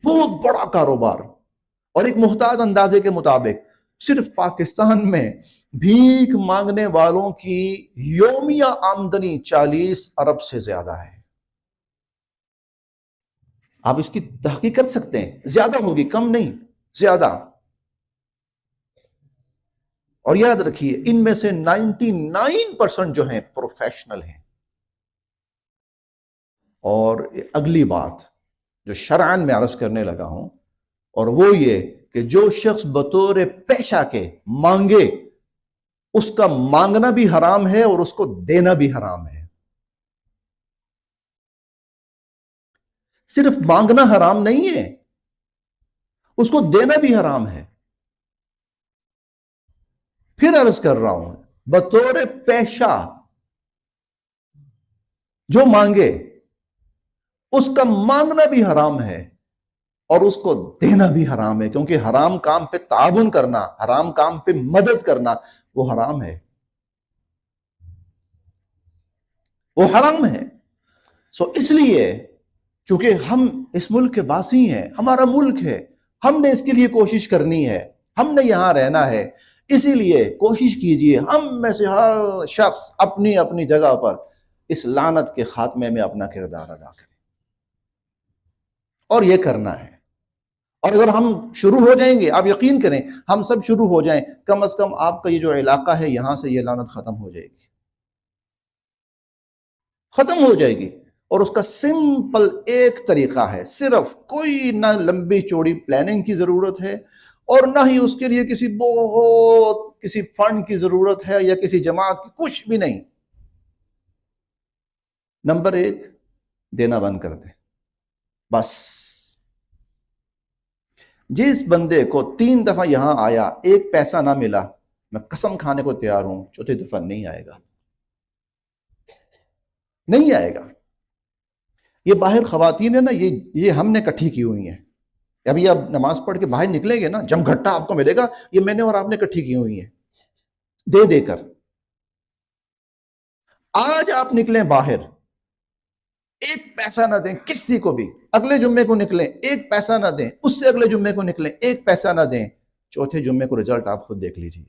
बहुत बड़ा कारोबार। और एक मुहताज अंदाजे के मुताबिक सिर्फ पाकिस्तान में भीख मांगने वालों की योमिया आमदनी 40 अरब से ज्यादा है। आप इसकी तहकीक कर सकते हैं, ज्यादा होगी, कम नहीं, ज्यादा। और याद रखिए, इनमें से 99% जो हैं प्रोफेशनल हैं। और अगली बात जो शरअन में अर्ज करने लगा हूं, और वो ये कि जो शख्स बतौर पेशा के मांगे, उसका मांगना भी हराम है और उसको देना भी हराम है। सिर्फ मांगना हराम नहीं है, उसको देना भी हराम है। फिर अर्ज कर रहा हूं, बतौर पेशा जो मांगे, उसका मांगना भी हराम है और उसको देना भी हराम है, क्योंकि हराम काम पे ताउन करना, हराम काम पे मदद करना, वो हराम है, वो हराम है। सो इसलिए, चूंकि हम इस मुल्क के वासी हैं, हमारा मुल्क है, हमने इसके लिए कोशिश करनी है, हमने यहां रहना है, इसीलिए कोशिश कीजिए हम में से हर शख्स अपनी अपनी जगह पर इस लानत के खात्मे में अपना किरदार अदा करे। और यह करना है। और अगर हम शुरू हो जाएंगे, आप यकीन करें, हम सब शुरू हो जाएं, कम से कम आपका ये जो इलाका है, यहां से ये लानत खत्म हो जाएगी, खत्म हो जाएगी। और उसका सिंपल एक तरीका है, सिर्फ कोई ना लंबी चौड़ी प्लानिंग की जरूरत है और ना ही उसके लिए किसी फंड की जरूरत है या किसी जमात की, कुछ भी नहीं। नंबर 1, देना बंद कर दे, बस। जिस बंदे को 3 दफा यहां आया, एक पैसा ना मिला, मैं कसम खाने को तैयार हूं, चौथी दफा नहीं आएगा, नहीं आएगा। ये बाहर खवातीन है ना, ये हमने इकट्ठी की हुई है। अभी आप नमाज पढ़ के बाहर निकलेंगे ना, जमघट्टा आपको मिलेगा, ये मैंने और आपने इकट्ठी की हुई है, दे देकर। आज आप निकले बाहर, एक पैसा ना दें किसी को भी, अगले जुम्मे को निकले एक पैसा ना दें, उससे अगले जुम्मे को निकले एक पैसा ना दें, चौथे जुम्मे को रिजल्ट आप खुद देख लीजिए।